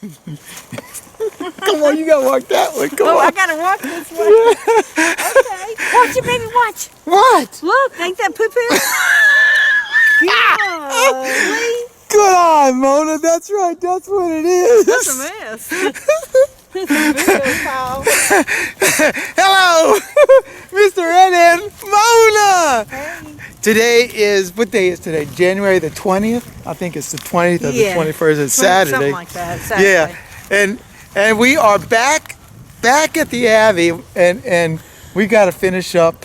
Come on, you gotta walk that way. Come on. I gotta walk this way. Okay. Watch it, baby, watch. What? Look, ain't that poo-poo? Golly. Good eye, Mona. That's right. That's what it is. That's a mess. Hello, Mr. and Mona. Hey. Today is, what day is today? January the 20th? I think it's the 20th or the 21st. It's Saturday. Something like that. Saturday. Yeah, and we are back at the Abbey, and we got to finish up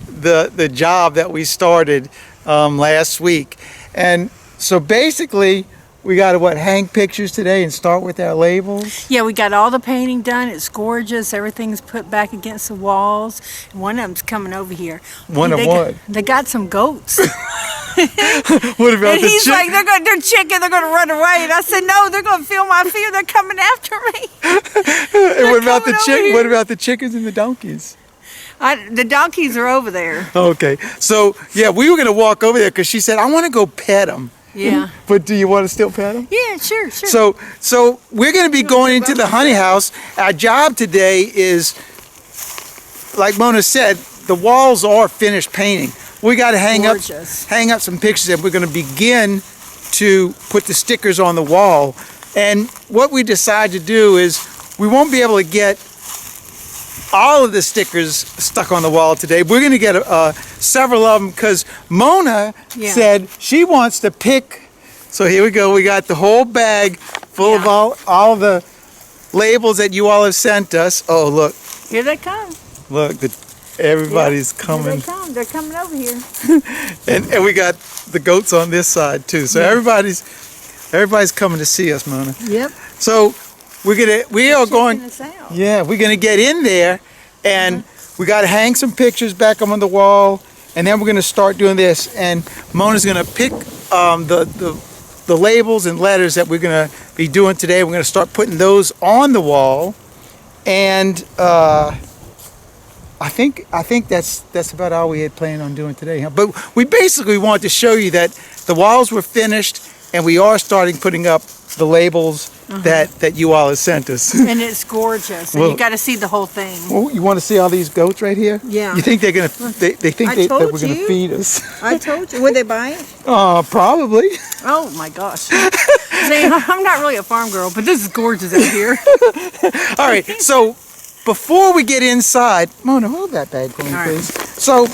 the job that we started last week. And so basically, we got to hang pictures today and start with our labels. Yeah, we got all the painting done. It's gorgeous. Everything's put back against the walls. One of them's coming over here. One of what? They got some goats. What about and he's like, they're chicken. They're going to run away. And I said, no, they're going to feel my fear. They're coming after me. And what about the chicken? What about the chickens and the donkeys? The donkeys are over there. Okay, so yeah, we were going to walk over there because she said, I want to go pet them. Yeah. But do you want to still pet them? Yeah, sure. So we're going to be going into the honey house. Our job today is, like Mona said, the walls are finished painting. We got to hang up some pictures, and we're going to begin to put the stickers on the wall. And what we decide to do is we won't be able to get all of the stickers stuck on the wall today. We're going to get several of them because Mona said she wants to pick. So here we go. We got the whole bag full of all the labels that you all have sent us. Oh, look. Here they come. Look, everybody's coming. Here they come. They're coming over here. and we got the goats on this side too. So everybody's coming to see us, Mona. Yep. So we're gonna get in there, and we got to hang some pictures back on the wall, and then we're gonna start doing this. And Mona's gonna pick the labels and letters that we're gonna be doing today. We're gonna start putting those on the wall, and I think that's about all we had planned on doing today. Huh? But we basically wanted to show you that the walls were finished, and we are starting putting up the labels that you all have sent us. And it's gorgeous. And you got to see the whole thing. Well, you want to see all these goats right here? Yeah. You think they're gonna? They think that we're gonna feed us? I told you. Would they buy it? Probably. Oh my gosh. See, I'm not really a farm girl, but this is gorgeous out here. All right. So before we get inside, Mona, hold that bag for me, please. So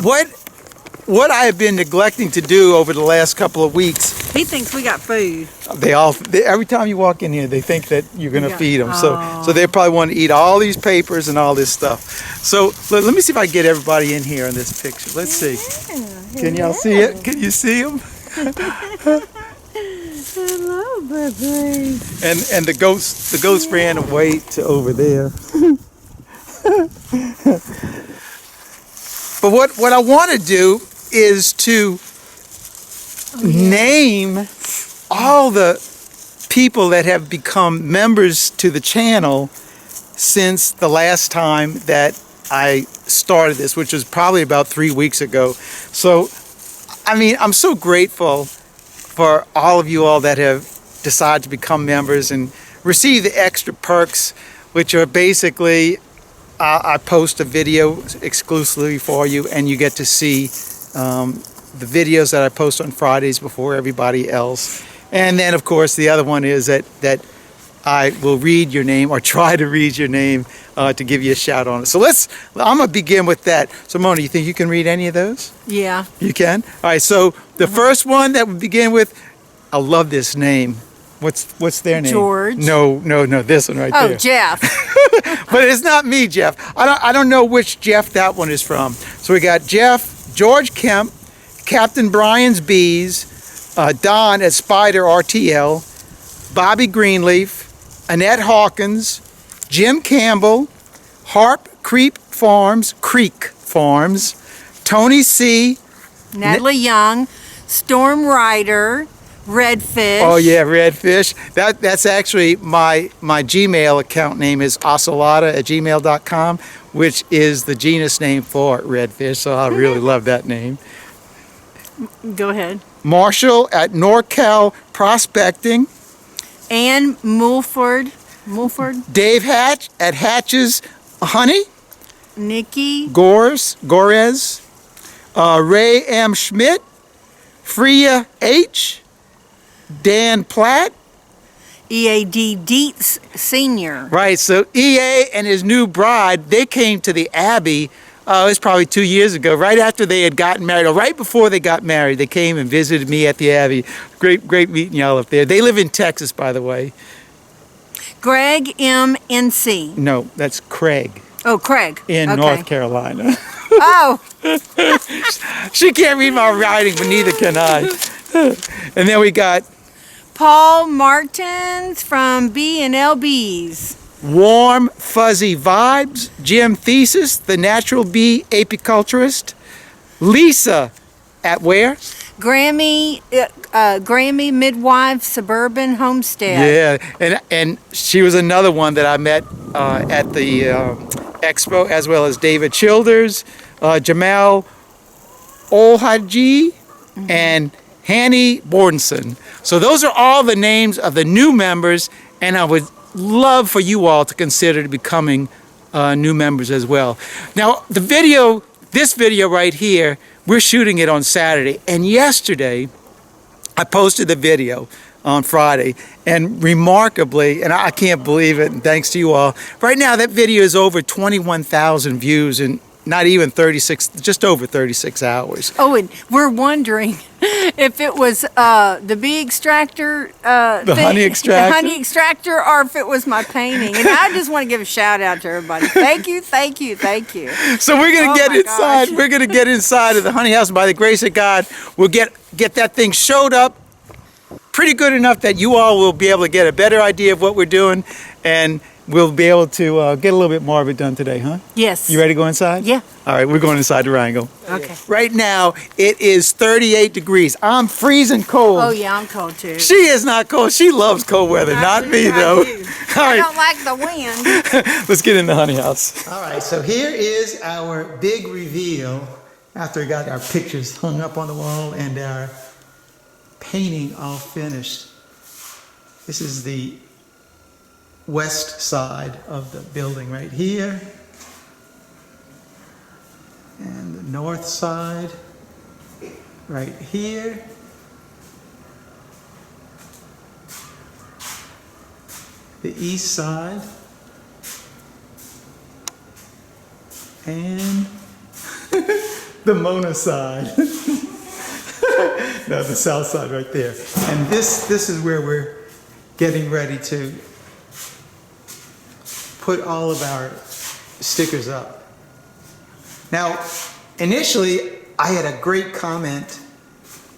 what I have been neglecting to do over the last couple of weeks. He thinks we got food. Every time you walk in here, they think that you're going to feed them. So they probably want to eat all these papers and all this stuff. So let me see if I can get everybody in here in this picture. Let's see. Can y'all see it? Can you see them? Hello, baby. And the ghost ran away to over there. But what I want to do is to name all the people that have become members to the channel since the last time that I started this, which was probably about 3 weeks ago. So, I mean, I'm so grateful for all of you all that have decided to become members and receive the extra perks, which are basically I post a video exclusively for you, and you get to see the videos that I post on Fridays before everybody else. And then, of course, the other one is that I will read your name, or try to read your name, to give you a shout on it. So I'm going to begin with that. So, Mona, you think you can read any of those? Yeah. You can? All right, so the first one that we begin with, I love this name. What's their name? George. No, this one right there. Oh, Jeff. But it's not me, Jeff. I don't know which Jeff that one is from. So we got Jeff, George Kemp, Captain Brian's Bees, Don at Spider RTL, Bobby Greenleaf, Annette Hawkins, Jim Campbell, Harp Creek Farms, Tony C. Natalie Young, Storm Rider, Redfish. Oh yeah, Redfish. That's actually my Gmail account name is oscelata@gmail.com, which is the genus name for redfish. So I really love that name. Go ahead. Marshall at NorCal Prospecting. Ann Mulford. Dave Hatch at Hatch's Honey. Nikki. Gorez. Ray M. Schmidt. Freya H. Dan Platt. EAD Dietz Sr. Right, so EA and his new bride, they came to the Abbey, it was probably 2 years ago, right after they had gotten married, or right before they got married. They came and visited me at the Abbey. Great meeting y'all up there. They live in Texas, by the way. Greg M. NC. No, that's Craig. Oh, Craig. In Okay. North Carolina. Oh, She can't read my writing, but neither can I. And then we got Paul Martins from B&LBs. Warm Fuzzy Vibes, Jim Thesis, the natural bee apiculturist. Lisa at where? Grammy Midwife Suburban Homestead. Yeah, and she was another one that I met at the expo, as well as David Childers, Jamal Olhaji, and Hanny Bordenson. So those are all the names of the new members, and I would love for you all to consider becoming new members as well. Now, this video right here, we're shooting it on Saturday, and yesterday I posted the video on Friday, and remarkably, and I can't believe it, and thanks to you all, right now that video is over 21,000 views in not even 36, just over 36 hours. Oh, and we're wondering if it was the bee extractor, The honey extractor? the honey extractor, or if it was my painting. And I just want to give a shout out to everybody. Thank you. So we're gonna Oh get my inside. gosh. We're gonna get inside of the honey house, and by the grace of God, we'll get that thing showed up pretty good enough that you all will be able to get a better idea of what we're doing, and we'll be able to get a little bit more of it done today, huh? Yes. You ready to go inside? Yeah. All right, we're going inside the Wrangle. Okay. Right now, it is 38 degrees. I'm freezing cold. Oh, yeah, I'm cold too. She is not cold. She loves cold weather, not me, though. I All right, don't like the wind. let's get in the honey house. All right, so here is our big reveal after we got our pictures hung up on the wall and our painting all finished. This is the west side of the building right here. And the north side right here. The east side. And the Mona side. No, the south side right there. And this is where we're getting ready to put all of our stickers up. Now, initially, I had a great comment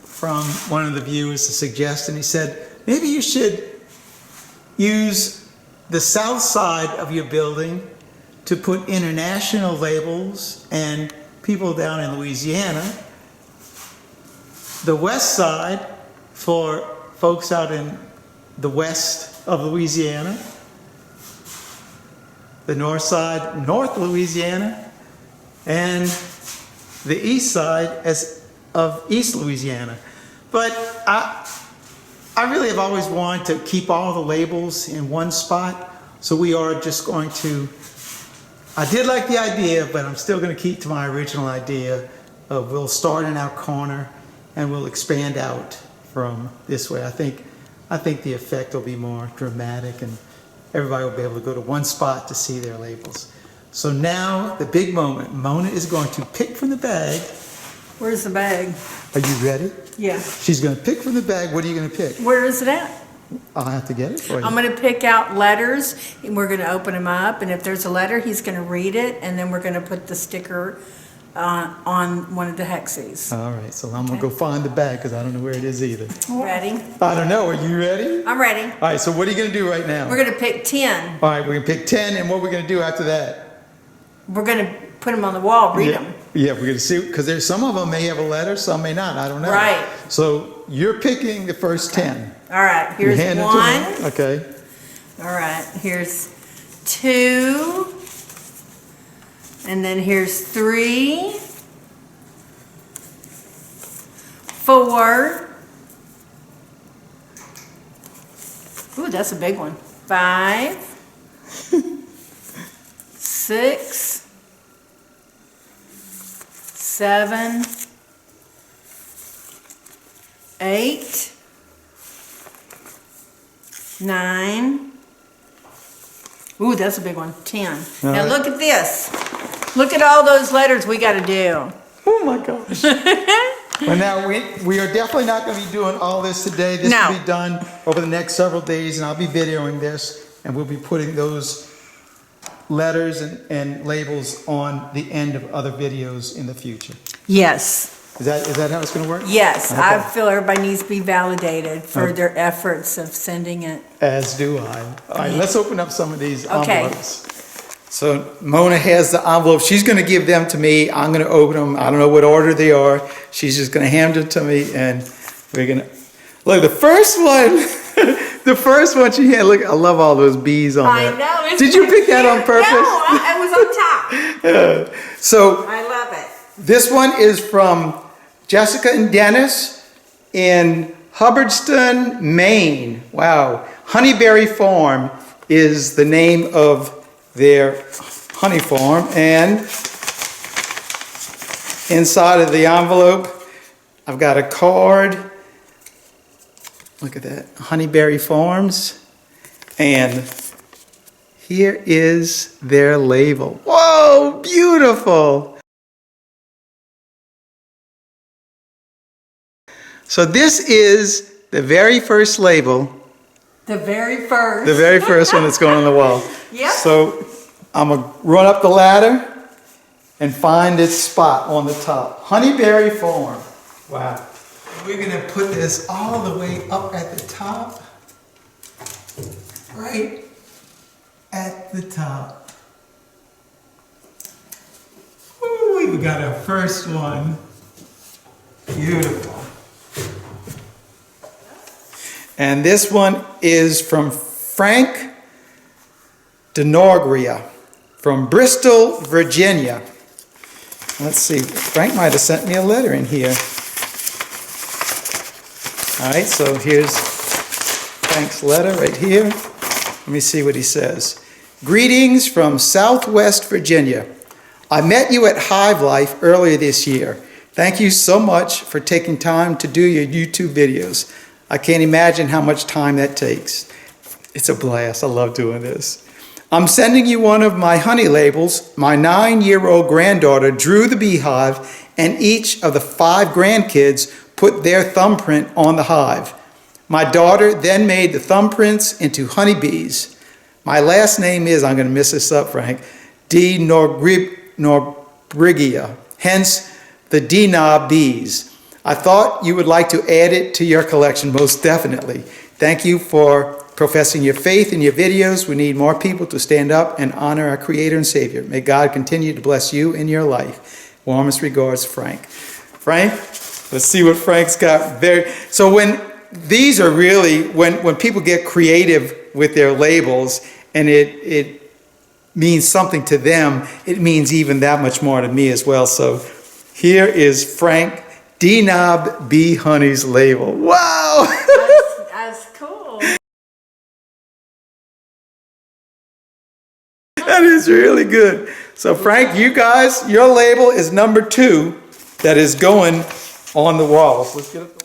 from one of the viewers to suggest, and he said, maybe you should use the south side of your building to put international labels and people down in Louisiana, the west side for folks out in the west of Louisiana, the north side, North Louisiana, and the east side of East Louisiana. But I really have always wanted to keep all the labels in one spot, so we are just going to, I did like the idea, but I'm still going to keep to my original idea of we'll start in our corner and we'll expand out from this way. I think the effect will be more dramatic and everybody will be able to go to one spot to see their labels. So now, the big moment. Mona is going to pick from the bag. Where's the bag? Are you ready? Yeah. She's going to pick from the bag. What are you going to pick? Where is it at? I'll have to get it for you. I'm going to pick out letters, and we're going to open them up. And if there's a letter, he's going to read it, and then we're going to put the sticker on one of the hexes. All right, so I'm going to go find the bag because I don't know where it is either. Ready? I don't know. Are you ready? I'm ready. All right, so what are you going to do right now? We're going to pick 10. All right, we're going to pick 10, and what are we going to do after that? We're going to put them on the wall, read them. Yeah, we're going to see, because there's some of them may have a letter, some may not. I don't know. Right. So you're picking the first 10. All right, here's You hand it to one. me? Okay. All right, here's 2. And then here's 3. 4. Ooh, that's a big one. 5, 6, 7, 8, 9. Ooh, that's a big one. 10. Now look at this. Look at all those letters we got to do. Oh my gosh. Well, now we are definitely not going to be doing all this today. This No. will be done over the next several days, and I'll be videoing this, and we'll be putting those letters and labels on the end of other videos in the future. Yes. Is that how it's going to work? Yes. Okay. I feel everybody needs to be validated for their efforts of sending it. As do I. All right, let's open up some of these Okay. envelopes. So Mona has the envelope. She's going to give them to me. I'm going to open them. I don't know what order they are. She's just going to hand them to me, and we're going to look. The first one, the first one she had. Look, I love all those bees on I there. know. It's Did you pick that on purpose? No, it was on top. So I love it. this one is from Jessica and Dennis in Hubbardston, Maine. Wow. Honeyberry Farm is the name of their honey farm, and inside of the envelope I've got a card. Look at that, Honeyberry Farms, and here is their label. Whoa, beautiful. So this is the very first label. The very first. The very first one that's going on the wall. Yep. So I'm going to run up the ladder and find its spot on the top. Honeyberry Farm. Wow. We're going to put this all the way up at the top. Right at the top. Ooh, we got our first one. Beautiful. And this one is from Frank Dorria from Bristol, Virginia. Let's see, Frank might have sent me a letter in here. All right, so here's Frank's letter right here. Let me see what he says. Greetings from Southwest Virginia. I met you at Hive Life earlier this year. Thank you so much for taking time to do your YouTube videos. I can't imagine how much time that takes. It's a blast. I love doing this. I'm sending you one of my honey labels. My 9-year-old granddaughter drew the beehive, and each of the 5 grandkids put their thumbprint on the hive. My daughter then made the thumbprints into honeybees. My last name is, I'm going to mess this up, Frank, D. Norbrigia, hence the NAHBE bees. I thought you would like to add it to your collection, most definitely. Thank you for professing your faith in your videos. We need more people to stand up and honor our Creator and Savior. May God continue to bless you in your life. Warmest regards, Frank. Frank, let's see what Frank's got. So when these are really, when people get creative with their labels and it means something to them, it means even that much more to me as well. So here is Frank NAHBE Honey's label. Wow! That's cool. That is really good. So Frank, you guys, your label is number 2 that is going on the walls. Let's get it.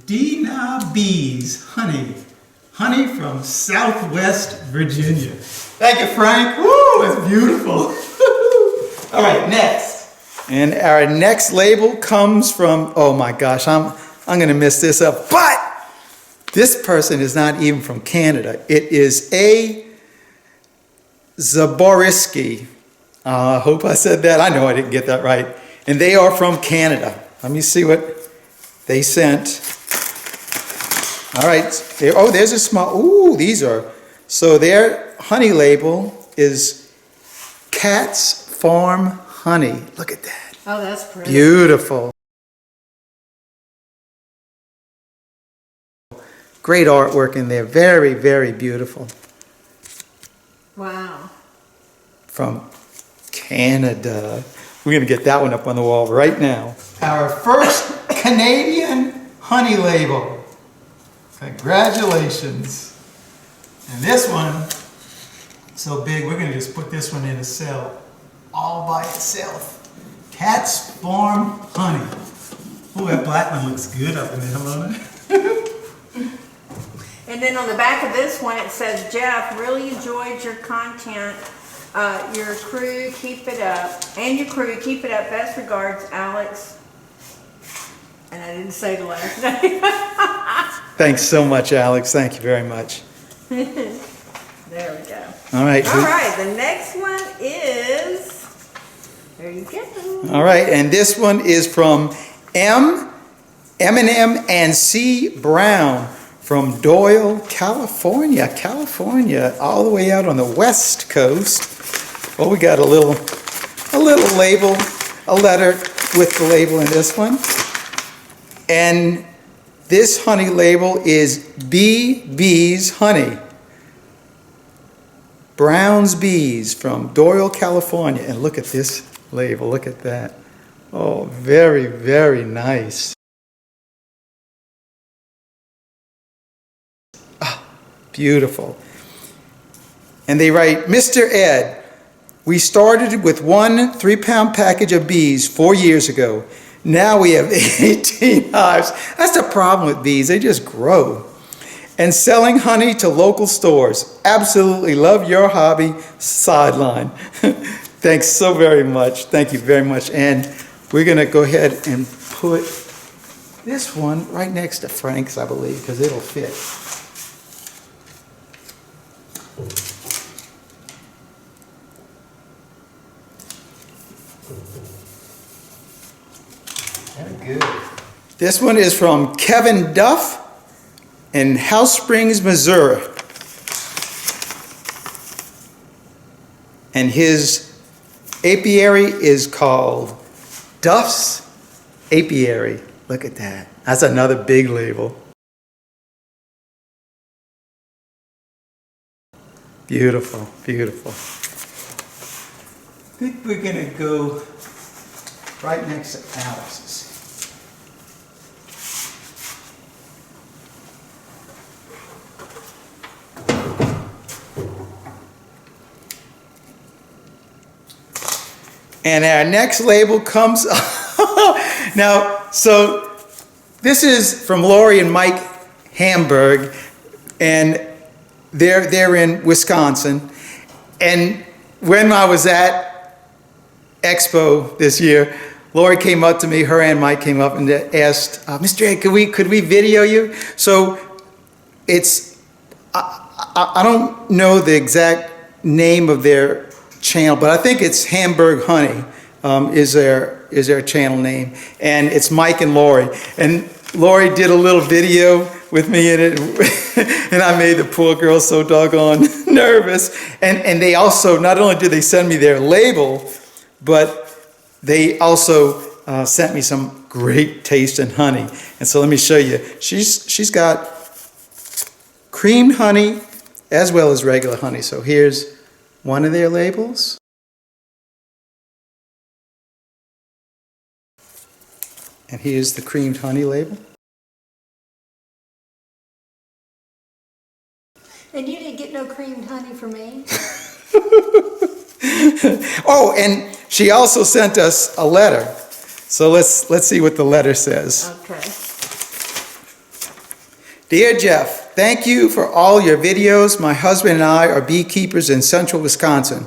NAHBE's Honey. Honey from Southwest Virginia. Thank you, Frank. Woo, it's beautiful. All right, next. And our next label comes from, oh my gosh, I'm going to mess this up. But this person is not even from Canada. It is Alexzaborski. I hope I said that. I know I didn't get that right. And they are from Canada. Let me see what they sent. All right. There's a small, these are, so their honey label is Cat's Farm Honey. Look at that. Oh, that's pretty. Beautiful. Great artwork in there. Very, very beautiful. Wow. From Canada. We're going to get that one up on the wall right now. Our first Canadian honey label. Congratulations. And this one, so big, we're going to just put this one in a cell all by itself. Cat's Farm Honey. Oh, that black one looks good up in there, Mona. And then on the back of this one, it says, Jeff, really enjoyed your content. Your crew, keep it up. And your crew, keep it up. Best regards, Alex. And I didn't say the last name. Thanks so much, Alex. Thank you very much. There we go. All right. All right, the next one is, there you go. All right, and this one is from M, M&M, and C. Brown from Doyle, California. California, all the way out on the west coast. Well, we got a little label, a letter with the label in this one. And this honey label is Bees Honey. Brown's Bees from Doyle, California. And look at this label, look at that. Oh, very, very nice. Ah, beautiful. And they write, Mr. Ed, we started with 1 3-pound package of bees 4 years ago. Now we have 18 hives. That's the problem with bees, they just grow. And selling honey to local stores. Absolutely love your hobby, sideline. Thanks so very much. Thank you very much. And we're going to go ahead and put this one right next to Frank's, I believe, because it'll fit. Very good. This one is from Kevin Duff in House Springs, Missouri. And his apiary is called Duff's Apiary. Look at that. That's another big label. Beautiful, beautiful. I think we're going to go right next to Alex's. And our next label comes now, so this is from Laurie and Mike Hamburg, and they're in Wisconsin. And when I was at Expo this year, Laurie came up to me, her and Mike came up and asked, Mr. Ed, could we video you? So it's, I don't know the exact name of their channel, but I think it's Hamburg Honey is their channel name, and it's Mike and Laurie. And Laurie did a little video with me in it, and I made the poor girl so doggone nervous. And they also, not only did they send me their label, but they also sent me some great tasting honey. And so let me show you. She's got creamed honey as well as regular honey. So here's one of their labels. And here's the creamed honey label. And you didn't get no creamed honey for me? Oh, and she also sent us a letter. So let's see what the letter says. Okay. Dear Jeff, thank you for all your videos. My husband and I are beekeepers in central Wisconsin.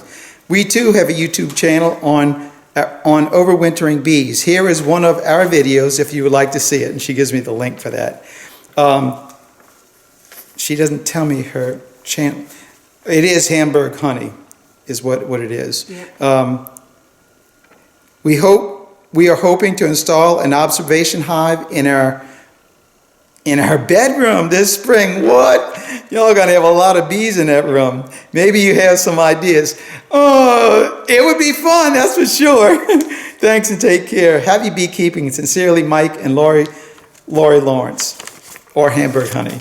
We too have a YouTube channel on overwintering bees. Here is one of our videos if you would like to see it. And she gives me the link for that. She doesn't tell me her channel. It is Hamburg Honey is what it is. Yeah. We are hoping to install an observation hive in our bedroom this spring. What? Y'all gonna have a lot of bees in that room. Maybe you have some ideas. Oh, it would be fun, that's for sure. Thanks and take care. Happy beekeeping. Sincerely, Mike and Laurie Lawrence, or Hamburg Honey.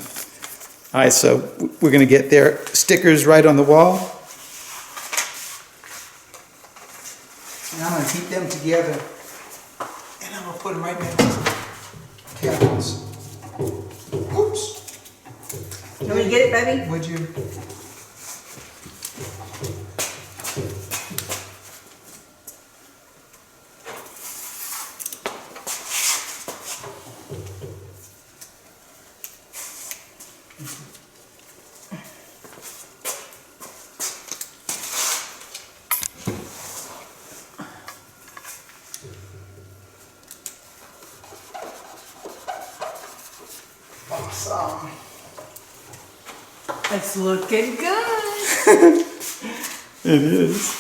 All right, so we're gonna get their stickers right on the wall. And I'm going to keep them together. And I'm going to put them right next to the cabinets. Oops. Can we get it, baby? Would you? Awesome. It's looking good. It is.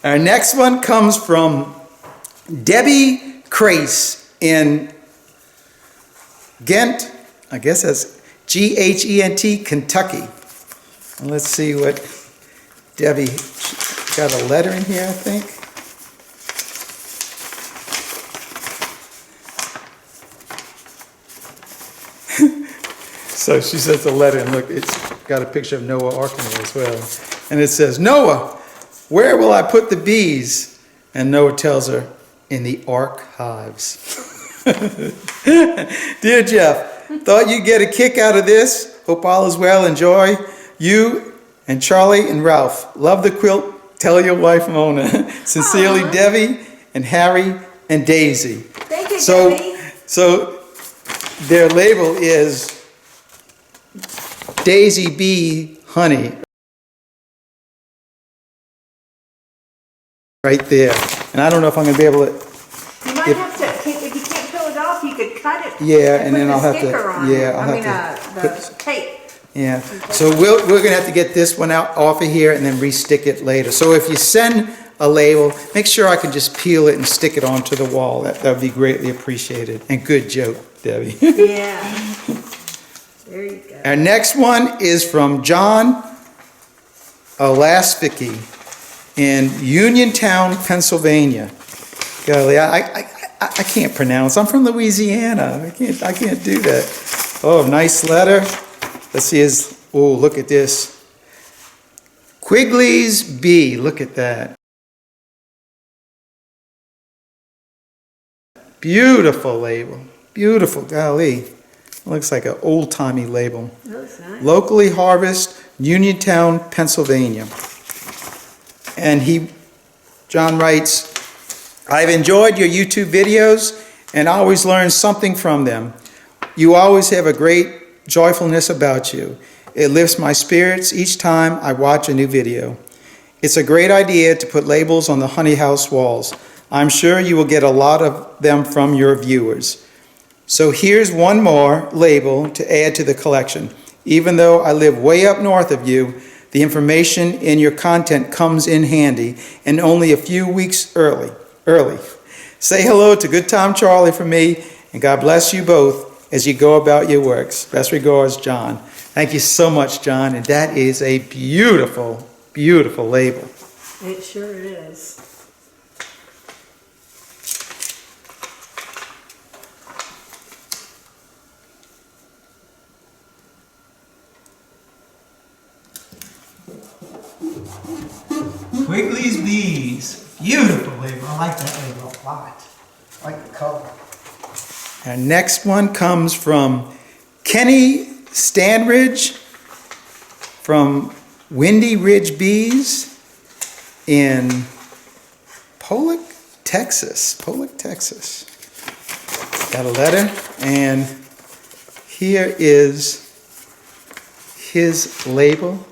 Our next one comes from Debbie Crace in Ghent. I guess that's G-H-E-N-T, Kentucky. And let's see what Debbie got a letter in here, I think. So she says a letter, and look, it's got a picture of Noah Ark in it as well. And it says, Noah, where will I put the bees? And Noah tells her, in the archives. Dear Jeff, thought you'd get a kick out of this. Hope all is well. Enjoy. You and Charlie and Ralph. Love the quilt. Tell your wife, Mona. Sincerely, Aww. Debbie and Harry and Daisy. Thank you, Debbie. So their label is Daisy Bee Honey. Right there. And I don't know if I'm going to be able to... You might have to, if you can't peel it off, you could cut it. Yeah, and then I'll have to... On Yeah, it. I'll I mean, have to... the tape. Yeah, so we're going to have to get this one out off of here and then re-stick it later. So if you send a label, make sure I can just peel it and stick it onto the wall. That would be greatly appreciated. And good joke, Debbie. Yeah. There you go. Our next one is from John Alexzaborski in Uniontown, Pennsylvania. Golly, I can't pronounce. I'm from Louisiana. I can't do that. Oh, nice letter. Let's see his, oh, look at this. Quigley's Bee, look at that. Beautiful label, beautiful, golly. Looks like an old-timey label. Looks nice. Locally harvest, Uniontown, Pennsylvania. And John writes, I've enjoyed your YouTube videos and always learn something from them. You always have a great joyfulness about you. It lifts my spirits each time I watch a new video. It's a great idea to put labels on the honey house walls. I'm sure you will get a lot of them from your viewers. So here's one more label to add to the collection. Even though I live way up north of you, the information in your content comes in handy and only a few weeks early. Say hello to Good Time Charlie for me, and God bless you both as you go about your works. Best regards, John. Thank you so much, John. And that is a beautiful, beautiful label. It sure is. Quigley's Bees. Beautiful label. I like that label a lot. I like the color. Our next one comes from Kenny Standridge from Windy Ridge Bees in Pollock, Texas. Got a letter, and here is his label.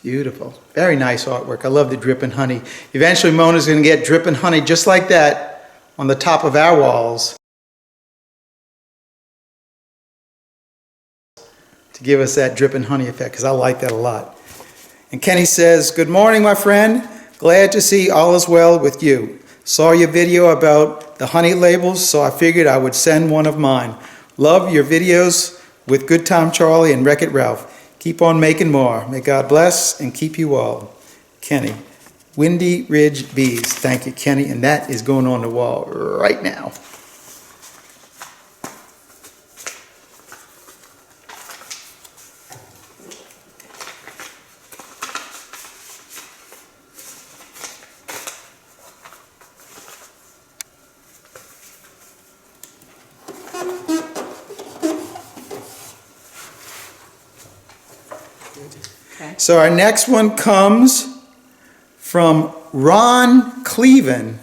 Beautiful. Very nice artwork. I love the dripping honey. Eventually Mona's going to get dripping honey just like that on the top of our walls to give us that dripping honey effect, because I like that a lot. And Kenny says, good morning, my friend. Glad to see all is well with you. Saw your video about the honey labels, so I figured I would send one of mine. Love your videos with Good Time Charlie and Wreck-It Ralph. Keep on making more. May God bless and keep you all. Kenny. Windy Ridge Bees. Thank you, Kenny. And that is going on the wall right now. Okay. So our next one comes from Ron Clevand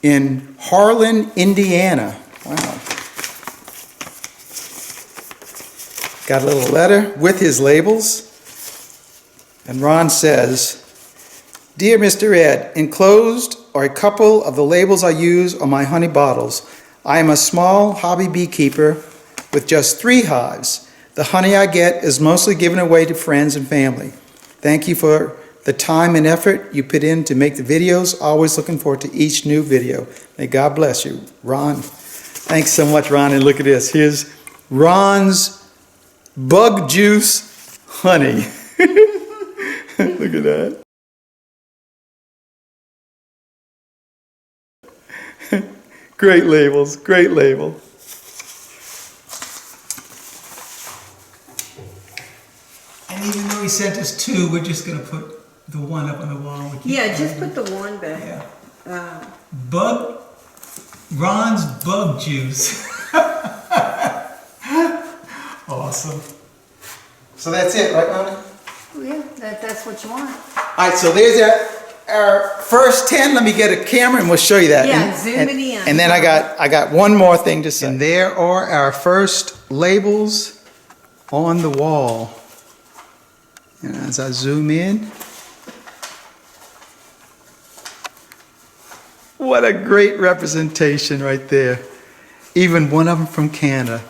in Harlan, Indiana. Wow. Got a little letter with his labels. And Ron says, "Dear Mr. Ed, enclosed are a couple of the labels I use on my honey bottles. I am a small hobby beekeeper with just 3 hives. The honey I get is mostly given away to friends and family. Thank you for the time and effort you put in to make the videos. Always looking forward to each new video. May God bless you, Ron." Thanks so much, Ron. And look at this. Here's Ron's bug juice honey. Look at that. Great labels, great label. And even though he sent us 2, we're just going to put the one up on the wall. Yeah, just put the one back. Yeah. Ron's bug juice. Awesome. So that's it, right, Mona? Yeah, that's what you want. All right, so there's our first 10. Let me get a camera and we'll show you that. Yeah, zoom it in. And then I got one more thing to say. And there are our first labels on the wall. And as I zoom in, what a great representation right there. Even one of them from Canada.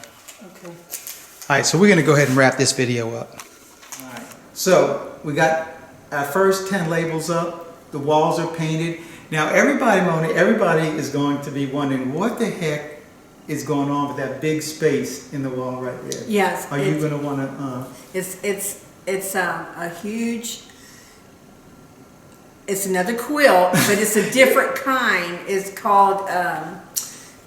Okay. All right, so we're going to go ahead and wrap this video up. All right, so we got our first 10 labels up. The walls are painted. Now everybody, Mona, everybody is going to be wondering what the heck is going on with that big space in the wall right there. Yes. Are you going to want to? It's a huge. It's another quilt, but it's a different kind. It's called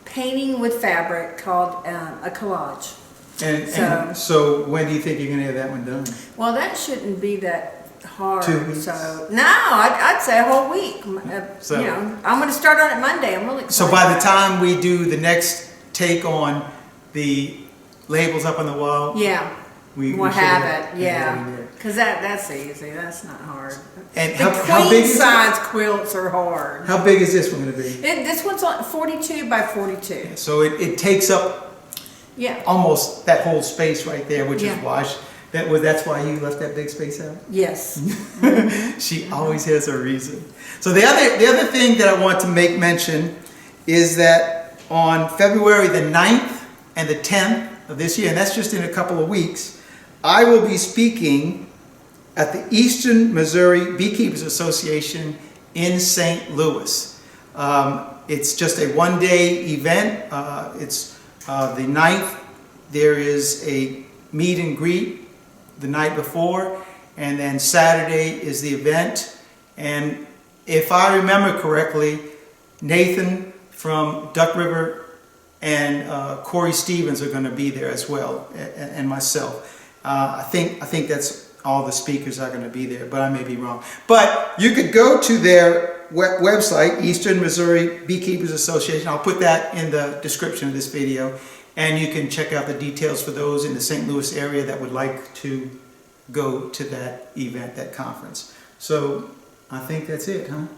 painting with fabric, called a collage. And so when do you think you're going to have that one done? Well, that shouldn't be that hard. 2 weeks? So no, I'd say a whole week. So, you know, I'm going to start on it Monday. I'm really excited. So by the time we do the next take on the labels up on the wall, yeah, we'll have it. Yeah, because that's easy. That's not hard. And the how big queen is size quilts are hard. How big is this one going to be? This one's 42 by 42. So it takes up almost that whole space right there, which is why that's why you left that big space out? Yes. She always has a reason. So the other thing that I want to make mention is that on February the 9th and the 10th of this year, and that's just in a couple of weeks, I will be speaking at the Eastern Missouri Beekeepers Association in St. Louis. It's just a one-day event. It's the 9th. There is a meet and greet the night before, and then Saturday is the event. And if I remember correctly, Nathan from Duck River and Corey Stevens are going to be there as well, and myself. I think that's all the speakers are going to be there, but I may be wrong. But you could go to their website, Eastern Missouri Beekeepers Association. I'll put that in the description of this video, and you can check out the details for those in the St. Louis area that would like to go to that event, that conference. So I think that's it, huh?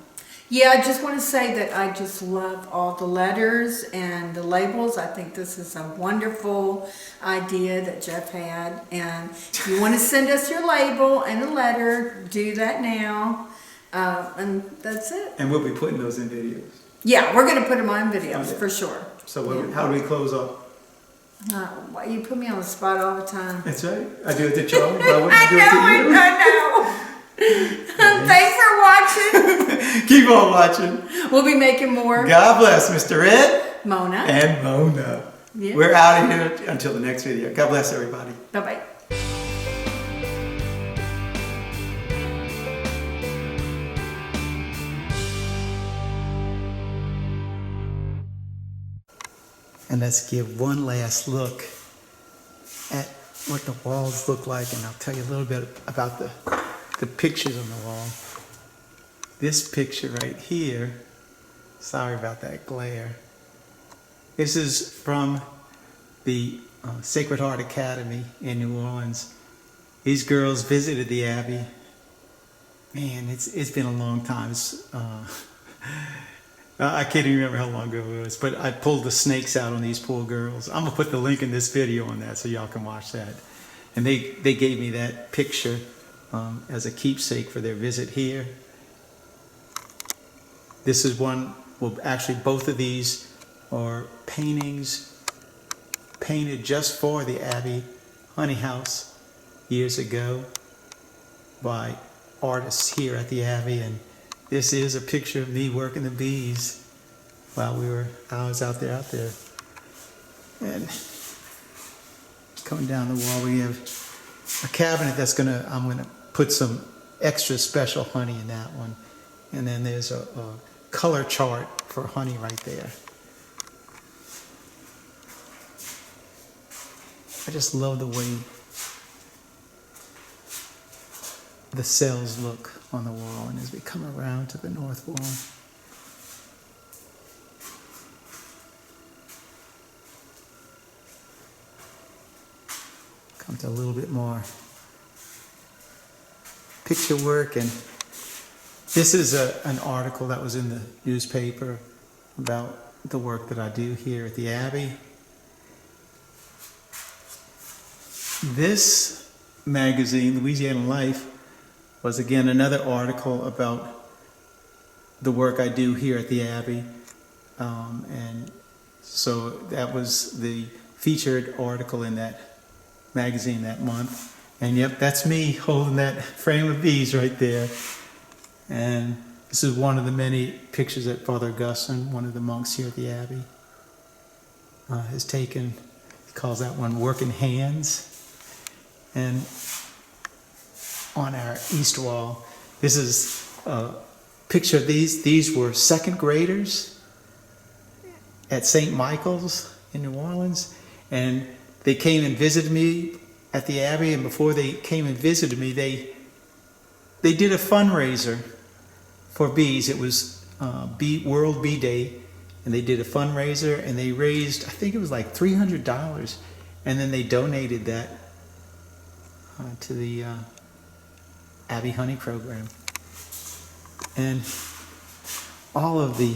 Yeah, I just want to say that I just love all the letters and the labels. I think this is a wonderful idea that Jeff had. And if you want to send us your label and a letter, do that now. And that's it. And we'll be putting those in videos. Yeah, we're going to put them on videos for sure. So how do we close up? You put me on the spot all the time. That's right. I do it to Charlie, but I wouldn't do it to you. I know. Thanks for watching. Keep on watching. We'll be making more. God bless, Mr. Ed. Mona. And Mona. Yeah. We're out of here until the next video. God bless everybody. Bye-bye. And let's give one last look at what the walls look like, and I'll tell you a little bit about the pictures on the wall. This picture right here, sorry about that glare. This is from the Sacred Heart Academy in New Orleans. These girls visited the Abbey Man, it's been a long time. I can't even remember how long ago it was, but I pulled the snakes out on these poor girls. I'm gonna put the link in this video on that so y'all can watch that. And they gave me that picture as a keepsake for their visit here. This is one, well, actually both of these are paintings painted just for the Abbey Honey House years ago by artists here at the Abbey, and this is a picture of me working the bees while I was out there. And coming down the wall, we have a cabinet I'm gonna put some extra special honey in that one. And then there's a color chart for honey right there. I just love the way the cells look on the wall, and as we come around to the north wall, come to a little bit more picture work. And this is an article that was in the newspaper about the work that I do here at the Abbey. This magazine, Louisiana Life, was again another article about the work I do here at the Abbey. And so that was the featured article in that magazine that month. And yep, that's me holding that frame of bees right there. And this is one of the many pictures that Father Augustine, one of the monks here at the Abbey, has taken. He calls that one Working Hands. And on our east wall, this is a picture of these. These were second graders at St. Michael's in New Orleans. And they came and visited me at the Abbey. And before they came and visited me, they did a fundraiser for bees. It was World Bee Day, and they did a fundraiser, and they raised, I think it was like $300, and then they donated that to the Abbey Honey program. And all of the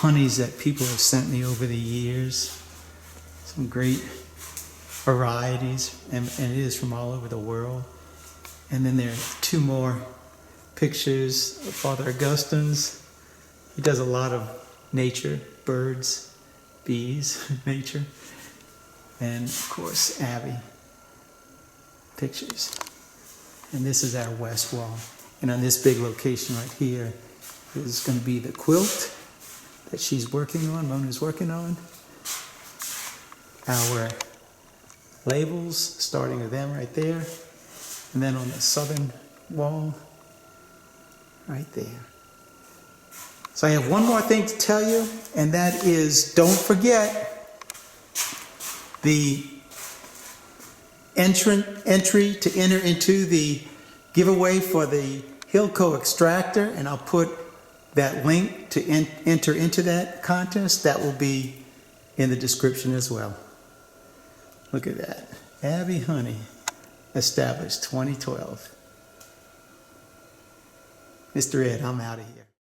honeys that people have sent me over the years, some great varieties, and it is from all over the world. And then there are two more pictures of Father Augustine's. He does a lot of nature, birds, bees, nature, and of course Abbey pictures. And this is our west wall. And on this big location right here is going to be the quilt that she's working on, Mona's working on. Our labels, starting with them right there. And then on the southern wall, right there. So I have one more thing to tell you, and that is, don't forget the entry to enter into the giveaway for the Hillco extractor, and I'll put that link to enter into that contest. That will be in the description as well. Look at that. Abbey Honey, established 2012. Mr. Ed, I'm out of here.